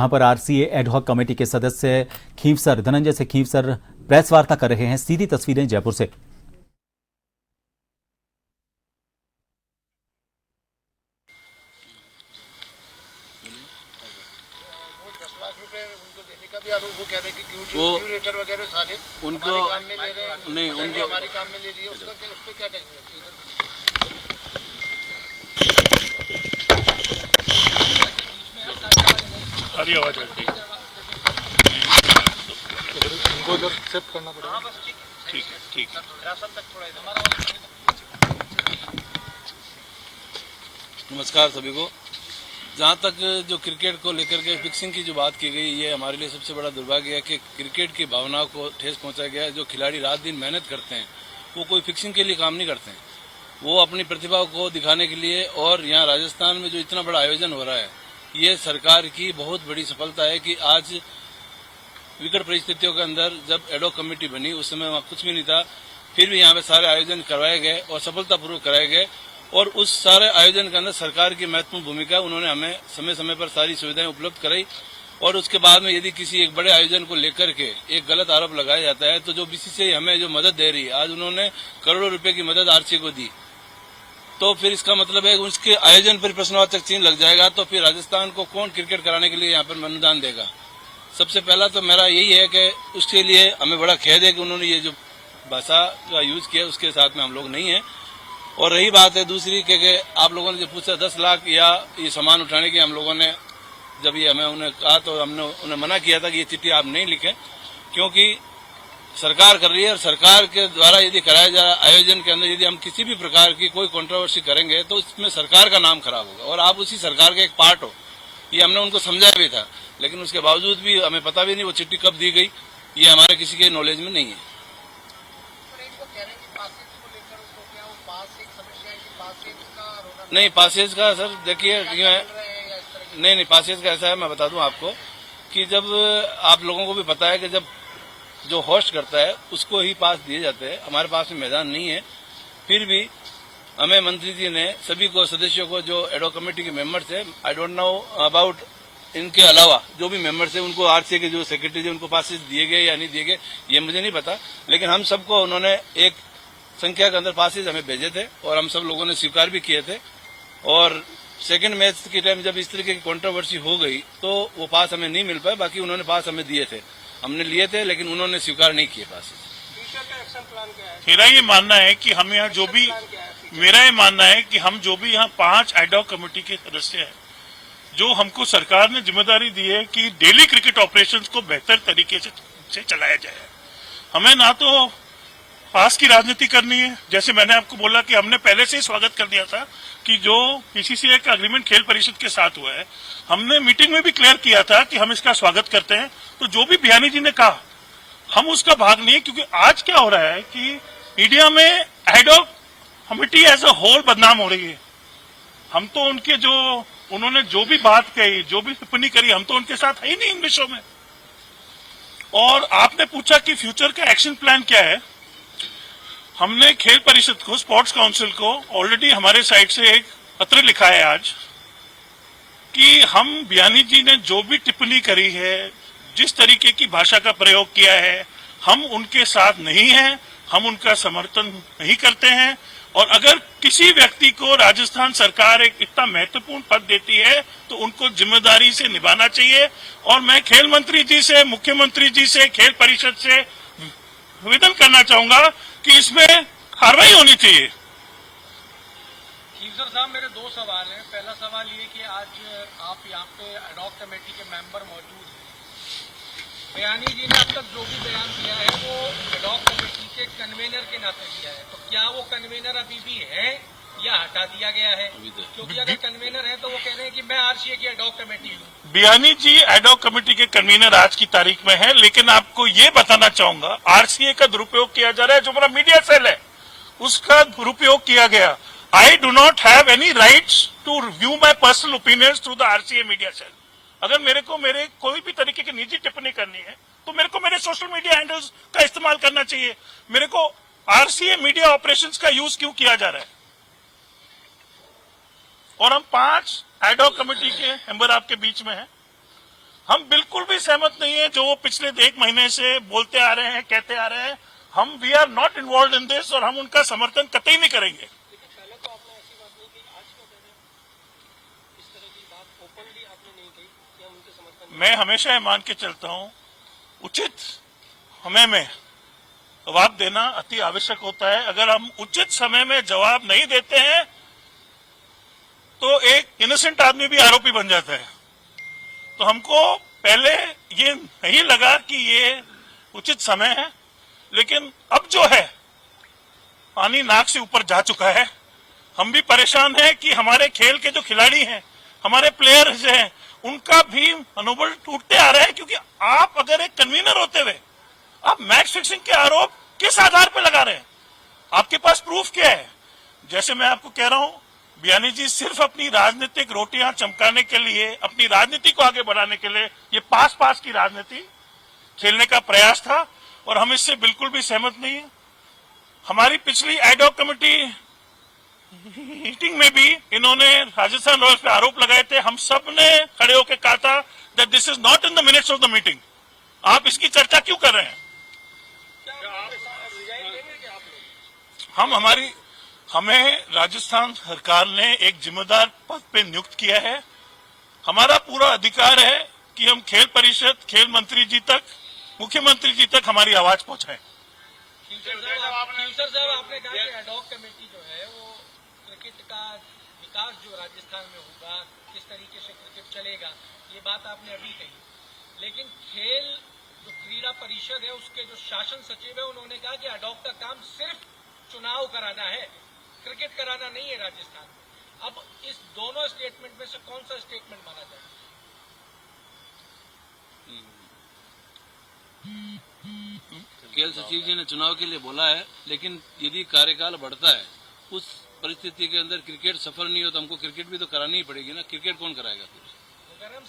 यहाँ पर RCA ad hoc committee के सदस्य खींवसर धनंजय से खींवसर प्रेस वार्ता कर रहे हैं। सीधी तस्वीरें जयपुर से। वो वगैरह सारे उनको नहीं उनको हमारे काम में ले रही है, उसको क्या कहेंगे? सारी आवाज आती है, उनको उधर शिफ्ट करना पड़ेगा। ठीक है, ठीक है। नमस्कार सभी को। जहाँ तक जो क्रिकेट को लेकर के फिक्सिंग की जो बात की गई, ये हमारे लिए सबसे बड़ा दुर्भाग्य है कि क्रिकेट की भावनाओं को ठेस पहुंचाया गया है। जो खिलाड़ी रात दिन मेहनत करते हैं वो कोई फिक्सिंग के लिए काम नहीं करते हैं, वो अपनी प्रतिभा को दिखाने के लिए। और यहाँ राजस्थान में जो इतना बड़ा आयोजन हो रहा है, ये सरकार की बहुत बड़ी सफलता है कि आज विकट परिस्थितियों के अंदर जब एडहॉक कमेटी बनी उस समय वहाँ कुछ भी नहीं था, फिर भी यहाँ पे सारे आयोजन करवाए गए और सफलतापूर्वक कराए गए। और उस सारे आयोजन के अंदर सरकार की महत्वपूर्ण भूमिका, उन्होंने हमें समय समय पर सारी सुविधाएं उपलब्ध कराई। और उसके बाद में यदि किसी एक बड़े आयोजन को लेकर के एक गलत आरोप लगाया जाता है तो जो बीसीसीआई हमें जो मदद दे रही है, आज उन्होंने करोड़ों रुपए की मदद आरसीए को दी, तो फिर इसका मतलब है उसके आयोजन पर प्रश्नवाचक चिन्ह लग जाएगा, तो फिर राजस्थान को कौन क्रिकेट कराने के लिए यहाँ पर अनुदान देगा? सबसे पहला तो मेरा यही है कि उसके लिए हमें बड़ा खेद है कि उन्होंने ये जो भाषा का यूज किया उसके साथ में हम लोग नहीं है। और रही बात है दूसरी कि आप लोगों ने जो पूछा 10 लाख या ये सामान उठाने की, हम लोगों ने जब ये हमें उन्हें कहा तो हमने उन्हें मना किया था कि ये चिट्ठी आप नहीं लिखें, क्योंकि सरकार कर रही है और सरकार के द्वारा यदि कराया जा रहा आयोजन के अंदर यदि हम किसी भी प्रकार की कोई कंट्रोवर्सी करेंगे तो इसमें सरकार का नाम खराब होगा और आप उसी सरकार के एक पार्ट हो। ये हमने उनको समझाया भी था, लेकिन उसके बावजूद भी हमें पता भी नहीं वो चिट्ठी कब दी गई, ये हमारे किसी के नॉलेज में नहीं है। नहीं पासेज का सर देखिए, नहीं पासेज का ऐसा है, मैं बता दूं आपको कि जब आप लोगों को भी पता है कि जब जो होस्ट करता है उसको ही पास दिए जाते हैं, हमारे पास में मैदान नहीं है, फिर भी हमें मंत्री जी ने सभी को सदस्यों को जो एडहॉक कमेटी के मेंबर्स है, आई डोंट नो अबाउट इनके अलावा जो भी मेंबर्स है उनको आरसीए के जो सेक्रेटरी है उनको पासेज दिए गए या नहीं दिए गए ये मुझे नहीं पता, लेकिन हम सबको उन्होंने एक संख्या के अंदर पासेज हमें भेजे थे और हम सब लोगों ने स्वीकार भी किए थे। और सेकंड मैच के टाइम जब इस तरीके की कंट्रोवर्सी हो गई तो वो पास हमें नहीं मिल पाए, बाकी उन्होंने पास हमें दिए थे, हमने लिए थे, लेकिन उन्होंने स्वीकार नहीं किए पास। मेरा ये मानना है कि हम यहाँ जो भी हम जो भी यहाँ 5 एडहॉक कमेटी के सदस्य हैं, जो हमको सरकार ने जिम्मेदारी दी है कि डेली क्रिकेट ऑपरेशंस को बेहतर तरीके से चलाया जाए। हमें ना तो पास की राजनीति करनी है, जैसे मैंने आपको बोला कि हमने पहले से ही स्वागत कर दिया था कि जो बीसीसीआई का अग्रीमेंट खेल परिषद के साथ हुआ है, हमने मीटिंग में भी क्लियर किया था कि हम इसका स्वागत करते हैं। तो जो भी बियानी जी ने कहा हम उसका भाग नहीं है, क्योंकि आज क्या हो रहा है कि मीडिया में ad hoc committee as a whole बदनाम हो रही है। हम तो उनके जो उन्होंने जो भी बात कही, जो भी टिप्पणी करी, हम तो उनके साथ है ही नहीं इन विषयों में। और आपने पूछा कि फ्यूचर का एक्शन प्लान क्या है, हमने खेल परिषद को, स्पोर्ट्स काउंसिल को ऑलरेडी हमारे साइड से एक पत्र लिखा है आज कि हम बियानी जी ने जो भी टिप्पणी करी है, जिस तरीके की भाषा का प्रयोग किया है, हम उनके साथ नहीं हैं, हम उनका समर्थन नहीं करते हैं। और अगर किसी व्यक्ति को राजस्थान सरकार एक इतना महत्वपूर्ण पद देती है तो उनको जिम्मेदारी से निभाना चाहिए। और मैं खेल मंत्री जी से, मुख्यमंत्री जी से, खेल परिषद से निवेदन करना चाहूंगा कि इसमें कार्रवाई होनी चाहिए। खींवसर साहब, मेरे 2 सवाल हैं। पहला सवाल ये कि आज आप यहाँ पे एडहॉक कमेटी के मेंबर मौजूद हैं, बयानी जी ने अब तक जो भी बयान दिया है वो एडहॉक कमेटी के कन्वेनर के नाते दिया है, तो क्या वो कन्वेनर अभी भी है या हटा दिया गया है? क्योंकि अगर कन्वेनर है तो वो कह रहे हैं कि मैं आरसीए की एडहॉक कमेटी हूँ। बियानी जी एडहॉक कमेटी के कन्वीनर आज की तारीख में है, लेकिन आपको ये बताना चाहूंगा आरसीए का दुरुपयोग किया जा रहा है। जो मेरा मीडिया सेल है उसका दुरुपयोग किया गया। I do not have any rights to review my personal opinions through the RCA media cell. अगर मेरे कोई भी तरीके की निजी टिप्पणी करनी है तो मेरे को मेरे सोशल मीडिया हैंडल्स का इस्तेमाल करना चाहिए। मेरे को आरसीए मीडिया ऑपरेशंस का यूज क्यों किया जा रहा है? और हम 5 एडहॉक कमेटी के मेंबर आपके बीच में हैं। हम बिल्कुल भी सहमत नहीं है जो वो पिछले 1 महीने से बोलते आ रहे हैं, कहते आ रहे हैं। हम we are not involve in this और हम उनका समर्थन कतई नहीं करेंगे। लेकिन पहले तो आपने ऐसी बात नहीं की, आज क्यों कह रहे हैं इस तरह की बात? ओपनली आपने नहीं कही कि हम उनके समर्थन। मैं हमेशा ये मान के चलता हूँ, उचित समय में जवाब देना अति आवश्यक होता है। अगर हम उचित समय में जवाब नहीं देते हैं तो एक इनोसेंट आदमी भी आरोपी बन जाता है। तो हमको पहले ये नहीं लगा कि ये उचित समय है, लेकिन अब जो है पानी नाक से ऊपर जा चुका है। हम भी परेशान हैं कि हमारे खेल के जो खिलाड़ी हैं, हमारे प्लेयर्स हैं, उनका भी मनोबल टूटते आ रहा है। क्योंकि आप अगर एक कन्वीनर होते हुए आप मैच फिक्सिंग के आरोप किस आधार पर लगा रहे हैं? आपके पास प्रूफ क्या है? जैसे मैं आपको कह रहा हूं, बयानी जी सिर्फ अपनी राजनीतिक रोटियां चमकाने के लिए, अपनी राजनीति को आगे बढ़ाने के लिए ये पास की राजनीति खेलने का प्रयास था और हम इससे बिल्कुल भी सहमत नहीं है। हमारी पिछली एडॉक कमेटी मीटिंग में भी इन्होंने राजस्थान रॉयल्स पे आरोप लगाए थे। हम सब ने खड़े होकर कहा था that this is not in the minutes of the meeting. आप इसकी चर्चा क्यों कर रहे हैं? हमें राजस्थान सरकार ने एक जिम्मेदार पद पे नियुक्त किया है। हमारा पूरा अधिकार है कि हम खेल परिषद, खेल मंत्री जी तक, मुख्यमंत्री जी तक हमारी आवाज पहुंचाएं। फ्यूचर साहब, आपने कहा कि एडॉक कमेटी जो है वो क्रिकेट का विकास जो राजस्थान में होगा, किस तरीके से क्रिकेट चलेगा, ये बात आपने अभी कही। लेकिन खेल जो क्रीड़ा परिषद है उसके जो शासन सचिव है उन्होंने कहा कि एडॉक का काम सिर्फ चुनाव कराना है, क्रिकेट कराना नहीं है राजस्थान में। अब इस दोनों स्टेटमेंट में से कौन सा स्टेटमेंट माना जाए? खेल सचिव जी ने चुनाव के लिए बोला है, लेकिन यदि कार्यकाल बढ़ता है उस परिस्थिति के अंदर क्रिकेट सफल नहीं हो तो हमको क्रिकेट भी तो करानी ही पड़ेगी ना। क्रिकेट कौन कराएगा फिर?